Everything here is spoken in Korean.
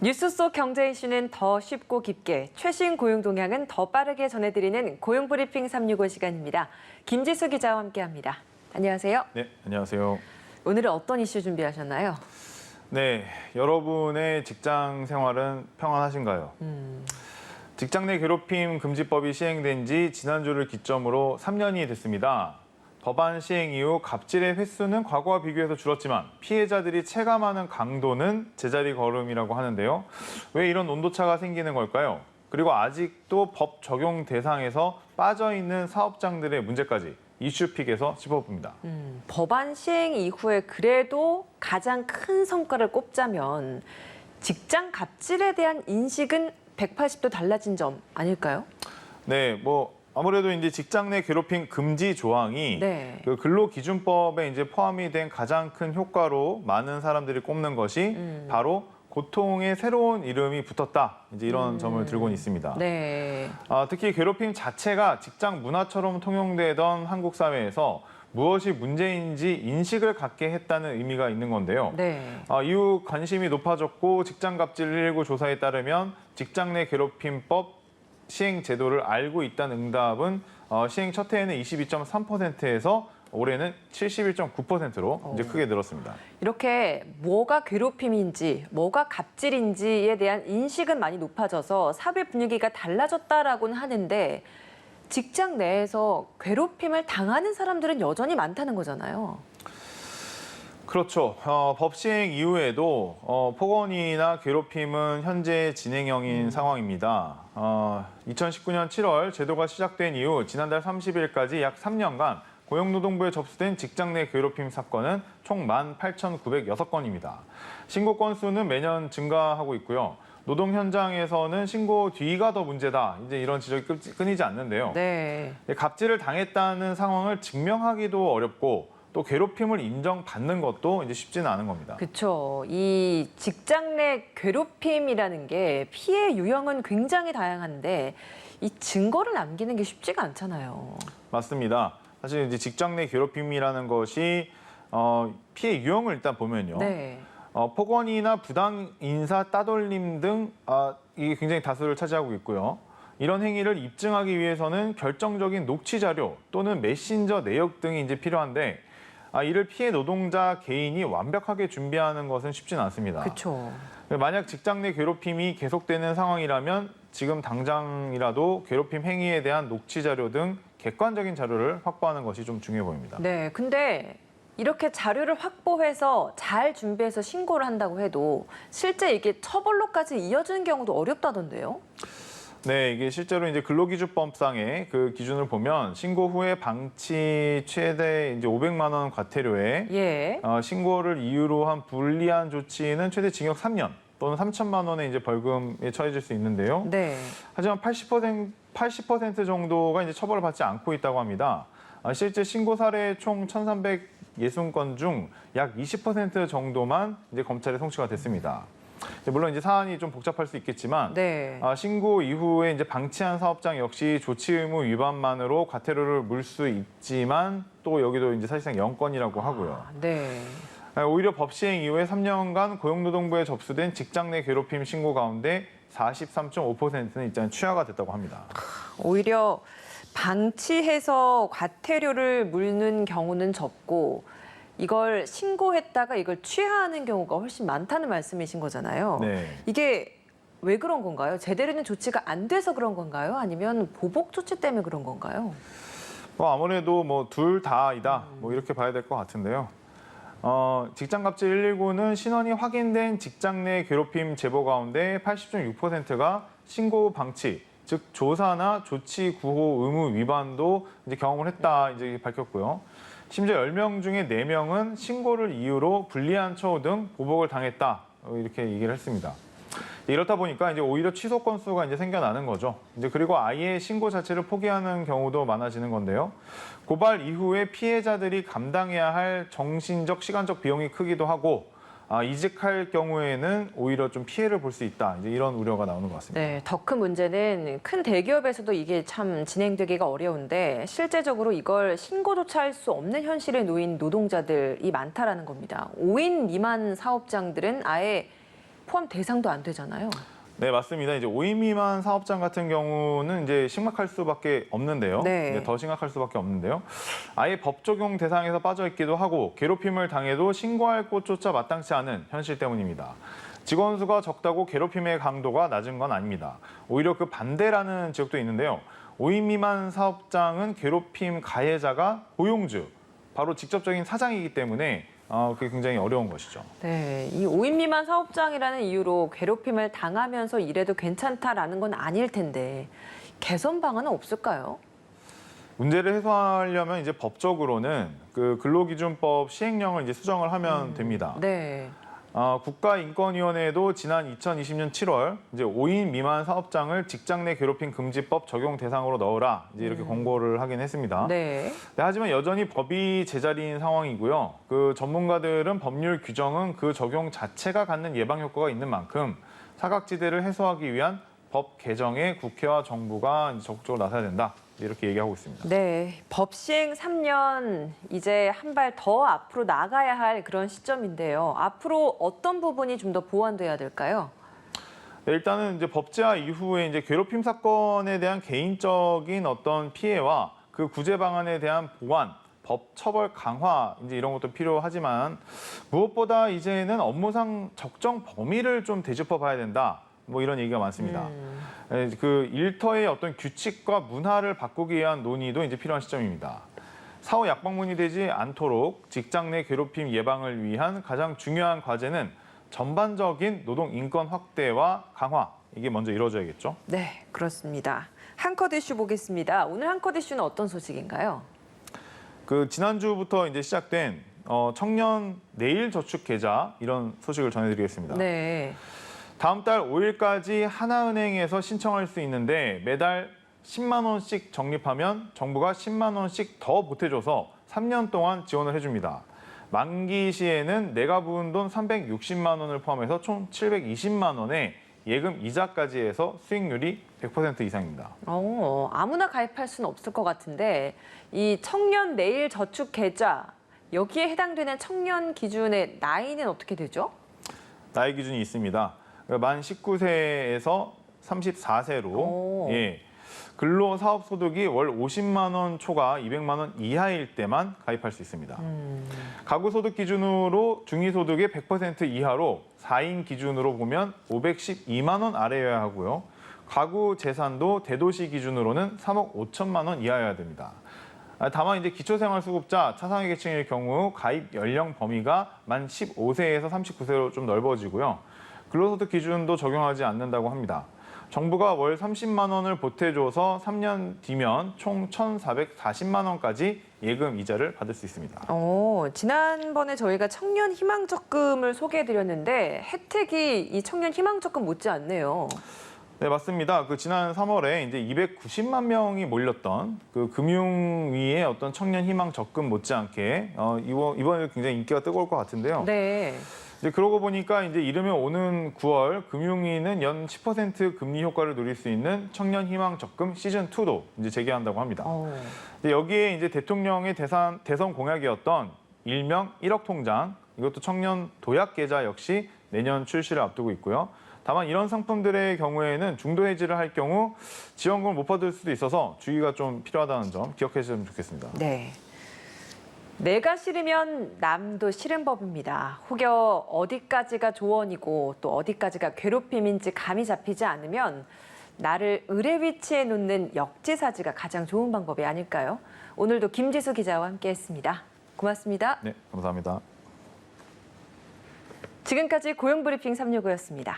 뉴스 속 경제 이슈는 더 쉽고 깊게, 최신 고용 동향은 더 빠르게 전해드리는 고용브리핑 365 시간입니다. 김지수 기자와 함께합니다. 안녕하세요. 네, 안녕하세요. 오늘은 어떤 이슈 준비하셨나요? 네, 여러분의 직장 생활은 평안하신가요? 직장 내 괴롭힘 금지법이 시행된 지 지난주를 기점으로 3년이 됐습니다. 법안 시행 이후 갑질의 횟수는 과거와 비교해서 줄었지만 피해자들이 체감하는 강도는 제자리 걸음이라고 하는데요. 왜 이런 온도차가 생기는 걸까요? 그리고 아직도 법 적용 대상에서 빠져있는 사업장들의 문제까지 이슈픽에서 짚어봅니다. 법안 시행 이후에 그래도 가장 큰 성과를 꼽자면 직장 갑질에 대한 인식은 180도 달라진 점 아닐까요? 네, 아무래도 이제 직장 내 괴롭힘 금지 조항이 네. 그 근로기준법에 이제 포함이 된 가장 큰 효과로 많은 사람들이 꼽는 것이 바로 고통의 새로운 이름이 붙었다. 이제 이런 점을 들고는 있습니다. 네. 특히 괴롭힘 자체가 직장 문화처럼 통용되던 한국 사회에서 무엇이 문제인지 인식을 갖게 했다는 의미가 있는 건데요. 네. 이후 관심이 높아졌고 직장갑질 119 조사에 따르면 직장 내 괴롭힘법 시행 제도를 알고 있다는 응답은 시행 첫 해에는 22.3%에서 올해는 71.9%로 이제 크게 늘었습니다. 이렇게 뭐가 괴롭힘인지, 뭐가 갑질인지에 대한 인식은 많이 높아져서 사회 분위기가 달라졌다라고는 하는데 직장 내에서 괴롭힘을 당하는 사람들은 여전히 많다는 거잖아요. 그렇죠. 법 시행 이후에도 폭언이나 괴롭힘은 현재 진행형인 상황입니다. 2019년 7월 제도가 시작된 이후 지난달 30일까지 약 3년간 고용노동부에 접수된 직장 내 괴롭힘 사건은 총 18,906건입니다. 신고 건수는 매년 증가하고 있고요. 노동 현장에서는 신고 뒤가 더 문제다. 이제 이런 지적이 끊이지 않는데요. 네. 갑질을 당했다는 상황을 증명하기도 어렵고 또 괴롭힘을 인정받는 것도 이제 쉽지는 않은 겁니다. 그렇죠. 이 직장 내 괴롭힘이라는 게 피해 유형은 굉장히 다양한데 이 증거를 남기는 게 쉽지가 않잖아요. 맞습니다. 사실 이제 직장 내 괴롭힘이라는 것이 피해 유형을 일단 보면요. 네. 폭언이나 부당 인사 따돌림 등 이게 굉장히 다수를 차지하고 있고요. 이런 행위를 입증하기 위해서는 결정적인 녹취 자료 또는 메신저 내역 등이 이제 필요한데 이를 피해 노동자 개인이 완벽하게 준비하는 것은 쉽지는 않습니다. 그렇죠. 만약 직장 내 괴롭힘이 계속되는 상황이라면 지금 당장이라도 괴롭힘 행위에 대한 녹취 자료 등 객관적인 자료를 확보하는 것이 좀 중요해 보입니다. 네. 근데 이렇게 자료를 확보해서 잘 준비해서 신고를 한다고 해도 실제 이게 처벌로까지 이어지는 경우도 어렵다던데요? 네, 이게 실제로 이제 근로기준법상의 그 기준을 보면 신고 후에 방치 최대 이제 500만 원 과태료에 예. 신고를 이유로 한 불리한 조치는 최대 징역 3년 또는 3천만 원의 이제 벌금에 처해질 수 있는데요. 네. 하지만 80% 정도가 이제 처벌을 받지 않고 있다고 합니다. 실제 신고 사례 총 1,360건 중 약 20% 정도만 이제 검찰에 송치가 됐습니다. 물론 이제 사안이 좀 복잡할 수 있겠지만 네. 신고 이후에 이제 방치한 사업장 역시 조치 의무 위반만으로 과태료를 물 수 있지만 또 여기도 이제 사실상 0건이라고 하고요. 네. 오히려 법 시행 이후에 3년간 고용노동부에 접수된 직장 내 괴롭힘 신고 가운데 43.5%는 일단 취하가 됐다고 합니다. 오히려 방치해서 과태료를 물는 경우는 적고 이걸 신고했다가 이걸 취하하는 경우가 훨씬 많다는 말씀이신 거잖아요. 네. 이게 왜 그런 건가요? 제대로 된 조치가 안 돼서 그런 건가요? 아니면 보복 조치 때문에 그런 건가요? 아무래도 둘 다이다. 이렇게 봐야 될 것 같은데요. 직장갑질 119는 신원이 확인된 직장 내 괴롭힘 제보 가운데 80.6%가 신고 방치, 즉 조사나 조치 구호 의무 위반도 이제 경험을 했다 이제 밝혔고요. 심지어 10명 중에 4명은 신고를 이유로 불리한 처우 등 보복을 당했다 이렇게 얘기를 했습니다. 이렇다 보니까 이제 오히려 취소 건수가 이제 생겨나는 거죠. 이제 그리고 아예 신고 자체를 포기하는 경우도 많아지는 건데요. 고발 이후에 피해자들이 감당해야 할 정신적, 시간적 비용이 크기도 하고 이직할 경우에는 오히려 좀 피해를 볼 수 있다. 이제 이런 우려가 나오는 것 같습니다. 네, 더 큰 문제는 큰 대기업에서도 이게 참 진행되기가 어려운데 실제적으로 이걸 신고조차 할 수 없는 현실에 놓인 노동자들이 많다라는 겁니다. 5인 미만 사업장들은 아예 포함 대상도 안 되잖아요. 네, 맞습니다. 이제 5인 미만 사업장 같은 경우는 이제 심각할 수밖에 없는데요. 네. 이제 더 심각할 수밖에 없는데요. 아예 법 적용 대상에서 빠져 있기도 하고 괴롭힘을 당해도 신고할 곳조차 마땅치 않은 현실 때문입니다. 직원 수가 적다고 괴롭힘의 강도가 낮은 건 아닙니다. 오히려 그 반대라는 지역도 있는데요. 5인 미만 사업장은 괴롭힘 가해자가 고용주, 바로 직접적인 사장이기 때문에 그게 굉장히 어려운 것이죠. 네, 이 5인 미만 사업장이라는 이유로 괴롭힘을 당하면서 일해도 괜찮다라는 건 아닐 텐데 개선 방안은 없을까요? 문제를 해소하려면 이제 법적으로는 그 근로기준법 시행령을 이제 수정을 하면 됩니다. 네. 국가인권위원회도 지난 2020년 7월 이제 5인 미만 사업장을 직장 내 괴롭힘 금지법 적용 대상으로 넣으라 이제 이렇게 권고를 하긴 했습니다. 네. 네, 하지만 여전히 법이 제자리인 상황이고요. 그 전문가들은 법률 규정은 그 적용 자체가 갖는 예방 효과가 있는 만큼 사각지대를 해소하기 위한 법 개정에 국회와 정부가 이제 적극적으로 나서야 된다. 이렇게 얘기하고 있습니다. 네, 법 시행 3년 이제 한 발 더 앞으로 나가야 할 그런 시점인데요. 앞으로 어떤 부분이 좀 더 보완돼야 될까요? 네, 일단은 이제 법제화 이후에 이제 괴롭힘 사건에 대한 개인적인 어떤 피해와 그 구제 방안에 대한 보완, 법 처벌 강화 이제 이런 것도 필요하지만 무엇보다 이제는 업무상 적정 범위를 좀 되짚어 봐야 된다. 뭐 이런 얘기가 많습니다. 그 일터의 어떤 규칙과 문화를 바꾸기 위한 논의도 이제 필요한 시점입니다. 사후 약방문이 되지 않도록 직장 내 괴롭힘 예방을 위한 가장 중요한 과제는 전반적인 노동 인권 확대와 강화, 이게 먼저 이루어져야겠죠. 네, 그렇습니다. 한컷 이슈 보겠습니다. 오늘 한컷 이슈는 어떤 소식인가요? 그 지난주부터 이제 시작된 청년 내일 저축 계좌 이런 소식을 전해드리겠습니다. 네. 다음 달 5일까지 하나은행에서 신청할 수 있는데 매달 10만 원씩 적립하면 정부가 10만 원씩 더 보태줘서 3년 동안 지원을 해줍니다. 만기 시에는 내가 부은 돈 360만 원을 포함해서 총 720만 원에 예금 이자까지 해서 수익률이 100% 이상입니다. 아무나 가입할 수는 없을 것 같은데 이 청년 내일 저축 계좌 여기에 해당되는 청년 기준의 나이는 어떻게 되죠? 나이 기준이 있습니다. 만 19세에서 34세로 근로사업소득이 월 50만 원 초과 200만 원 이하일 때만 가입할 수 있습니다. 가구소득 기준으로 중위소득의 100% 이하로 4인 기준으로 보면 512만 원 아래여야 하고요. 가구 재산도 대도시 기준으로는 3억 5천만 원 이하여야 됩니다. 다만 이제 기초생활수급자 차상위 계층일 경우 가입 연령 범위가 만 15세에서 39세로 좀 넓어지고요. 근로소득 기준도 적용하지 않는다고 합니다. 정부가 월 30만 원을 보태줘서 3년 뒤면 총 1,440만 원까지 예금 이자를 받을 수 있습니다. 지난번에 저희가 청년 희망적금을 소개해드렸는데 혜택이 이 청년 희망적금 못지않네요. 네, 맞습니다. 그 지난 3월에 이제 290만 명이 몰렸던 그 금융위의 어떤 청년 희망 적금 못지않게 이번에 굉장히 인기가 뜨거울 것 같은데요. 네. 이제 그러고 보니까 이제 이르면 오는 9월 금융위는 연 10% 금리 효과를 누릴 수 있는 청년 희망 적금 시즌 2도 이제 재개한다고 합니다. 여기에 이제 대통령의 대선 공약이었던 일명 1억 통장, 이것도 청년 도약 계좌 역시 내년 출시를 앞두고 있고요. 다만 이런 상품들의 경우에는 중도 해지를 할 경우 지원금을 못 받을 수도 있어서 주의가 좀 필요하다는 점 기억해 주시면 좋겠습니다. 네. 내가 싫으면 남도 싫은 법입니다. 혹여 어디까지가 조언이고 또 어디까지가 괴롭힘인지 감이 잡히지 않으면 나를 을의 위치에 놓는 역지사지가 가장 좋은 방법이 아닐까요? 오늘도 김지수 기자와 함께했습니다. 고맙습니다. 네, 감사합니다. 지금까지 고용브리핑 365였습니다.